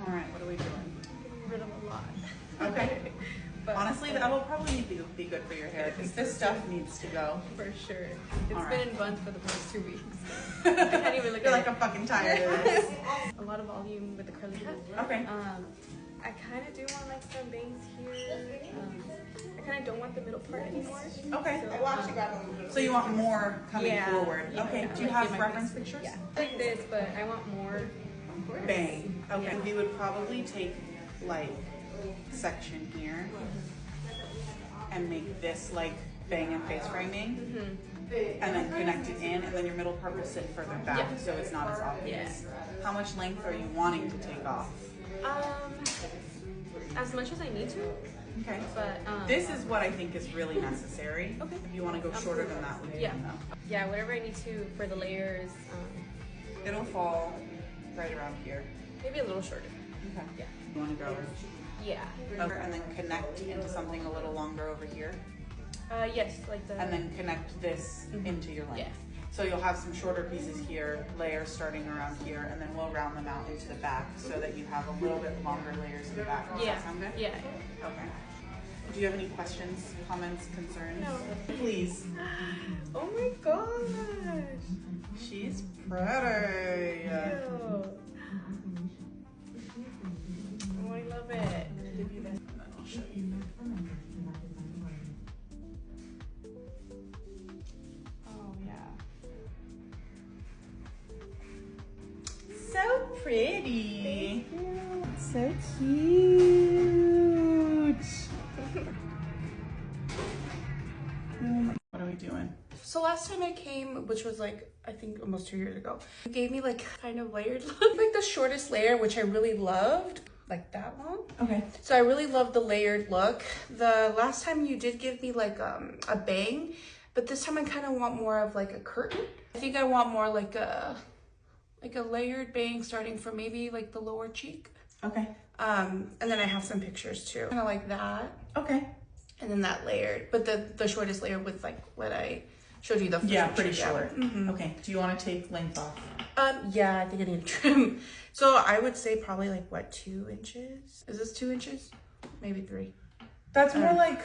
All right, what are we doing? Getting rid of a lot. Okay. But honestly, that'll probably be good for your hair because this stuff needs to go. for sure. It's All been right. in buns for the past 2 weeks. I can't even look You're at like, it. I'm fucking tired of this. A lot of volume with the curly hat. Okay. I kind of do want like some bangs here. I kind of don't want the middle part anymore. Okay. So, So you want more coming yeah, forward. yeah, Okay. yeah, Do you like have in my reference face. pictures? Yeah, like this, but I want more. Bang. Okay. Yeah. We would probably take like section here and make this like bang and face framing. And then connect it in, and then your middle part will sit further back, Yeah. so it's not as obvious. How much length are you wanting to take off? As much as I need to, Okay. but This is what I think is really necessary. Okay. If you want to go shorter than that, we Yeah. can though. yeah, whatever I need to for the layers. It'll fall right around here. Maybe a little shorter. Okay. Yeah. You want to go Yeah. over and then connect into something a little longer over here, Yes, like the. and then connect this into your length. Yeah. So you'll have some shorter pieces here, layers starting around here, and then we'll round them out into the back so that you have a little bit longer layers in the back. Does Yeah. that sound good? Yeah. Okay. Do you have any questions, comments, concerns? No. Please. Oh my gosh. She's pretty. Ew. Oh, I love it. Give you this, and then I'll show you. Oh yeah. So pretty. So cute. What are we doing? So last time I came, which was like, I think almost 2 years ago, you gave me like kind of layered look, like the shortest layer, which I really loved, like that long. Okay. So I really love the layered look. The last time you did give me like a bang, but this time I kind of want more of like a curtain. I think I want more like a layered bang starting from maybe like the lower cheek. Okay. And then I have some pictures too. Kind of like that. Okay. And then that layered, but the shortest layer with like what I showed you the first Yeah, picture. pretty short. Okay. Do you want to take length off? Yeah, I think I need to trim. So I would say probably like what, 2 inches? Is this 2 inches? Maybe 3. That's more like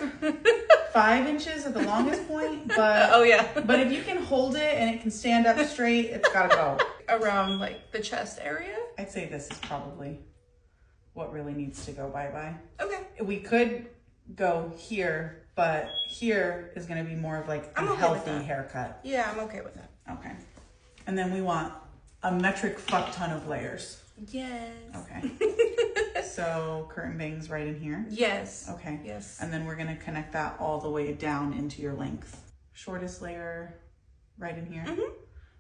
5 inches at the longest point, but Oh yeah. but if you can hold it and it can stand up straight, it's gotta go. Around like the chest area. I'd say this is probably what really needs to go bye-bye. Okay. We could go here, but here is gonna be more of like a I'm okay with healthy that. haircut. Yeah, I'm okay with that. Okay. And then we want a metric fuck ton of layers. Yes. Okay. So curtain bangs right in here. Yes. Okay. Yes. And then we're gonna connect that all the way down into your length. Shortest layer right in here.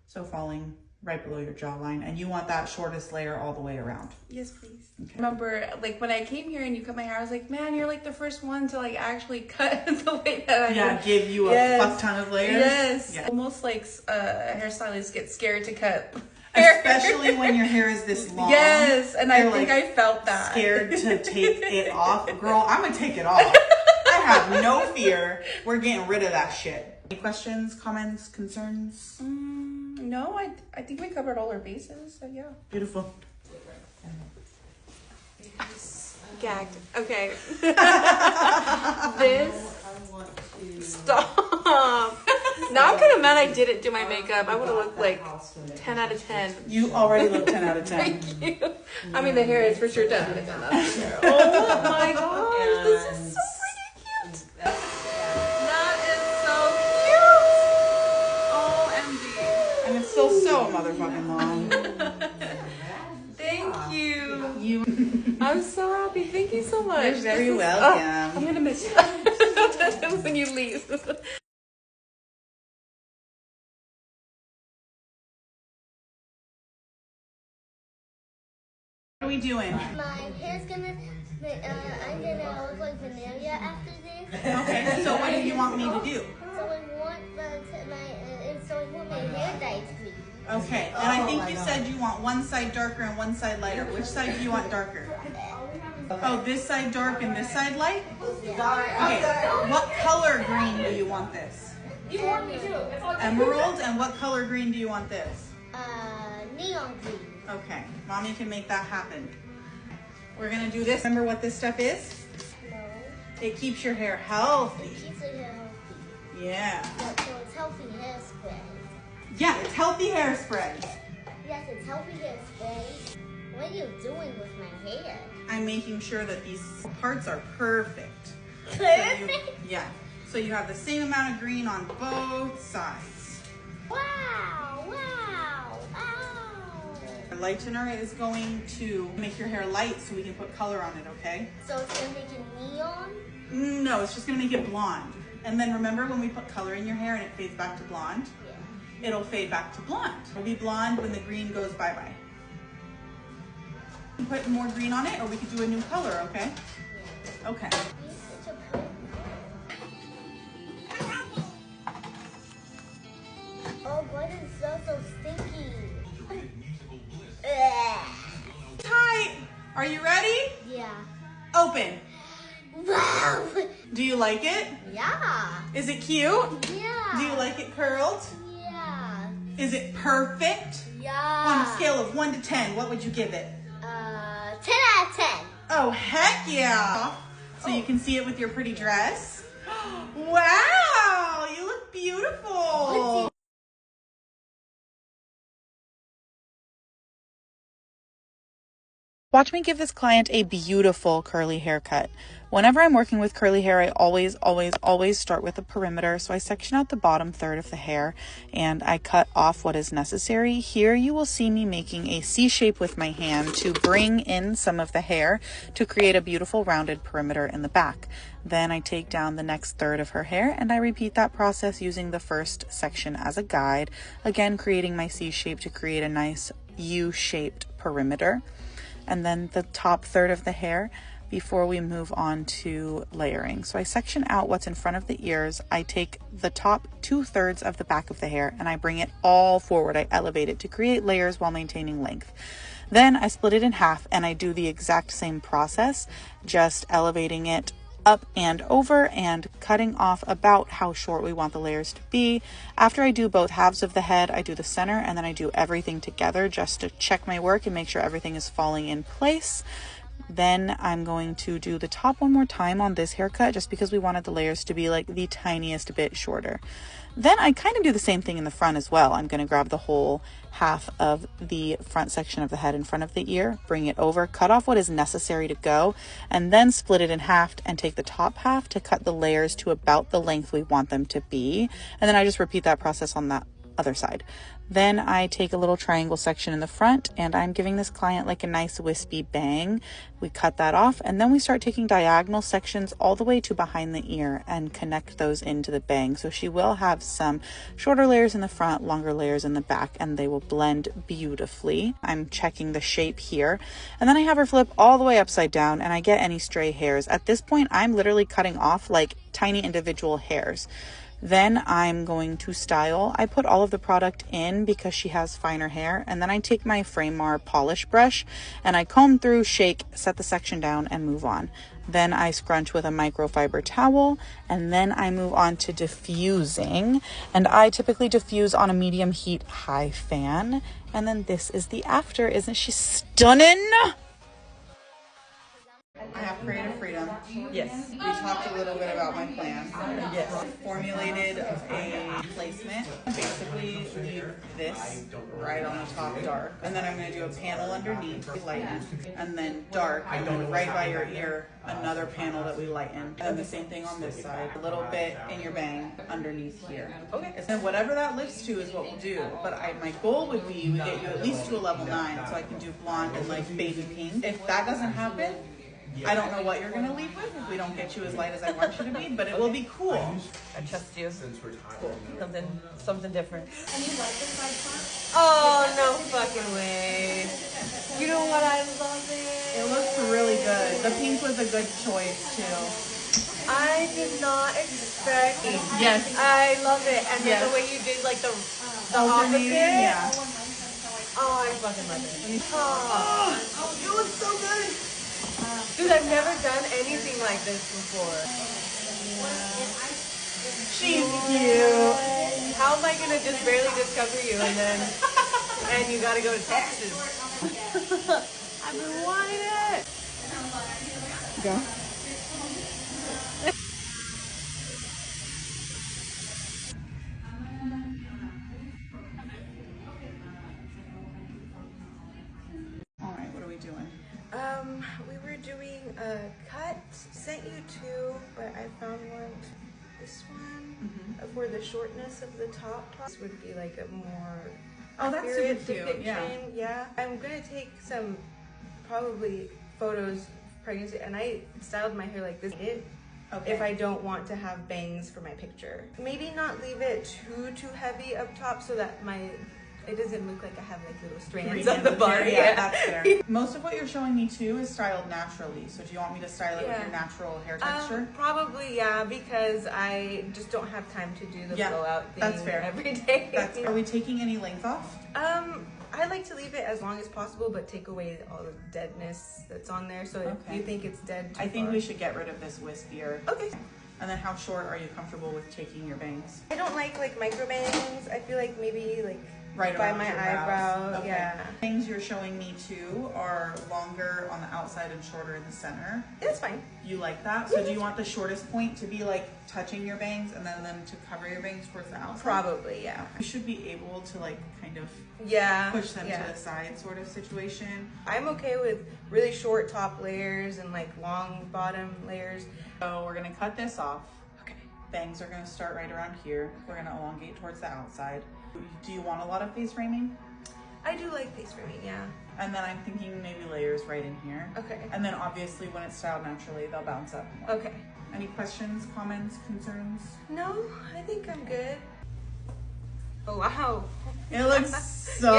So falling right below your jawline. And you want that shortest layer all the way around. Yes, please. Okay. Remember, like when I came here and you cut my hair, I was like, man, you're like the first one to like actually cut the way that I Yeah, do. give you a Yes. fuck ton of layers. Yes. Yeah. Almost like hairstylists get scared to cut. Especially when your hair is this long. Yes, and I You're, think like, I felt that. Scared to take it off. Girl, I'm gonna take it off. I have no fear. We're getting rid of that shit. Any questions, comments, concerns? No, I think we covered all our bases, so yeah. Beautiful. Gagged. Okay. This. Stop. Now I'm kind of mad I didn't do my makeup. I would have looked like 10 out of 10. You already look 10 out of 10. Thank you. I mean, the hair is for sure 10 out of 10. That's for sure. Oh my gosh. This is so freaking cute. That is so cute. OMG. And it's still so motherfucking long. Thank you. You I'm so happy. Thank you so much. You're very This is- welcome. I'm going to miss you. When you leave. What are we doing? My hair's gonna, I'm gonna look like Vanilla after this. Okay, so what do you want me to do? So I want my hair dyed green. Okay, and I think you said you want one side darker and one side lighter. Which side do you want darker? Oh, this side dark and this side light? Okay, what color green do you want this? You want me to? Emerald, and what color green do you want this? Neon green. Okay, mommy can make that happen. We're gonna do this. Remember what this stuff is? No. It keeps your hair healthy. It keeps your hair healthy. Yeah. So it's healthy hairspray. Yeah, it's healthy hairspray. Yes, it's healthy hairspray. What are you doing with my hair? I'm making sure that these parts are perfect. Perfect? Yeah. So you have the same amount of green on both sides. Wow, wow, wow. The lightener is going to make your hair light so we can put color on it, okay? So it's gonna make it neon? No, it's just gonna make it blonde. And then remember when we put color in your hair and it fades back to blonde? Yeah. It'll fade back to blonde. It'll be blonde when the green goes bye-bye. Put more green on it, or we could do a new color, okay? Yeah. Okay. You're such a pretty. Oh, why does it smell so stinky? Ugh. Tight. Are you ready? Yeah. Open. Wow. Do you like it? Yeah. Is it cute? Yeah. Do you like it curled? Yeah. Is it perfect? Yeah. On a scale of 1 to 10, what would you give it? 10 out of 10. Oh, heck yeah. So you can see it with your pretty dress. Wow, you look beautiful. Watch me give this client a beautiful curly haircut. Whenever I'm working with curly hair, I always start with the perimeter. So I section out the bottom third of the hair and I cut off what is necessary. Here you will see me making a C shape with my hand to bring in some of the hair to create a beautiful rounded perimeter in the back. Then I take down the next third of her hair and I repeat that process using the first section as a guide. Again, creating my C shape to create a nice U-shaped perimeter. And then the top third of the hair before we move on to layering. So I section out what's in front of the ears. I take the top 2/3 of the back of the hair and I bring it all forward. I elevate it to create layers while maintaining length. Then I split it in half and I do the exact same process, just elevating it up and over and cutting off about how short we want the layers to be. After I do both halves of the head, I do the center and then I do everything together just to check my work and make sure everything is falling in place. Then I'm going to do the top one more time on this haircut just because we wanted the layers to be like the tiniest bit shorter. Then I kind of do the same thing in the front as well. I'm going to grab the whole half of the front section of the head in front of the ear, bring it over, cut off what is necessary to go, and then split it in half and take the top half to cut the layers to about the length we want them to be. And then I just repeat that process on that other side. Then I take a little triangle section in the front and I'm giving this client like a nice wispy bang. We cut that off and then we start taking diagonal sections all the way to behind the ear and connect those into the bang. So she will have some shorter layers in the front, longer layers in the back, and they will blend beautifully. I'm checking the shape here and then I have her flip all the way upside down and I get any stray hairs. At this point, I'm literally cutting off like tiny individual hairs. Then I'm going to style. I put all of the product in because she has finer hair, and then I take my Framar polish brush and I comb through, shake, set the section down, and move on. Then I scrunch with a microfiber towel, and then I move on to diffusing. And I typically diffuse on a medium heat high fan. And then this is the after. Isn't she stunning? I have creative freedom. Yes. We talked a little bit about my plan. Yes. Formulated a placement. Basically leave this right on the top dark. And then I'm going to do a panel underneath, we lighten. And then dark, and then right by your ear, another panel that we lighten. And then the same thing on this side. A little bit in your bang underneath here. Okay. And whatever that lifts to is what we'll do. But my goal would be we get you at least to a level 9 so I can do blonde and like baby pink. If that doesn't happen, I don't know what you're going to leave with if we don't get you as light as I want you to be, but it will be cool. I trust you. Cool. Something different. And you like the side part? Oh, no fucking way. You know what? I love it. It looks really good. The pink was a good choice too. I did not expect. Yes. I love it. And then Yes. the way you did like the Alternating, opposite. yeah. Oh, I fucking love it. Oh. It looks so good. Dude, I've never done anything like this before. She's cute. How am I gonna just barely discover you and you gotta go to Texas? I've been wanting it. Go. All right, what are we doing? We were doing a cut. Sent you two, but I found one. This one for the shortness of the top. This would be like a more Oh, that's super accurate cute. depiction. Yeah. I'm gonna take some probably photos of pregnancy, and I styled my hair like this. Okay. If I don't want to have bangs for my picture, maybe not leave it too heavy up top so that it doesn't look like I have like little strands on the body. Yeah, that's fair. Most of what you're showing me too is styled naturally. So do you want me to style it with your natural hair texture? Probably, yeah, because I just don't have time to do the blowout thing that's fair. every day. Are we taking any length off? I like to leave it as long as possible, but take away all the deadness that's on there. So if you think it's dead too I think far. we should get rid of this wispier. Okay. And then how short are you comfortable with taking your bangs? I don't like micro bangs. I feel like maybe like Right by around my your eyebrow. brows. Okay. Yeah. Things you're showing me too are longer on the outside and shorter in the center. That's fine. You like that? So do you want the shortest point to be like touching your bangs and then them to cover your bangs towards the outside? Probably, yeah. You should be able to like kind of push them to the side sort of situation. I'm okay with really short top layers and like long bottom layers. So we're gonna cut this off. Okay. Bangs are gonna start right around here. We're gonna elongate towards the outside. Do you want a lot of face framing? I do like face framing, yeah. And then I'm thinking maybe layers right in here. Okay. And then obviously when it's styled naturally, they'll bounce up more. Okay. Any questions, comments, concerns? No, I think I'm good. Oh, wow. It looks so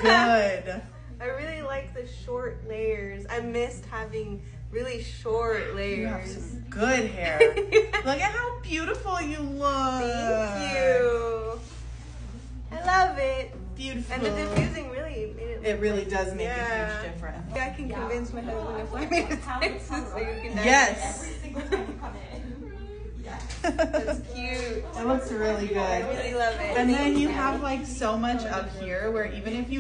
good. I really like the short layers. I missed having really short layers. You have some good hair. Look at how beautiful you look. Thank you. I love it. Beautiful. And the diffusing really made it really does make a huge difference. I can convince my husband to fly me to Texas so you can Yes. That's cute. It looks really good. I really love it. And then you have like so much up here where even if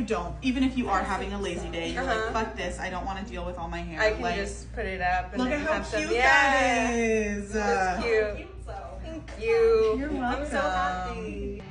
you are having a lazy day, you're like, fuck this, I don't want to deal with all my hair. I can like, just put it up and look then at how have cute some. that is. That's cute. Thank you. You're welcome. I'm so happy.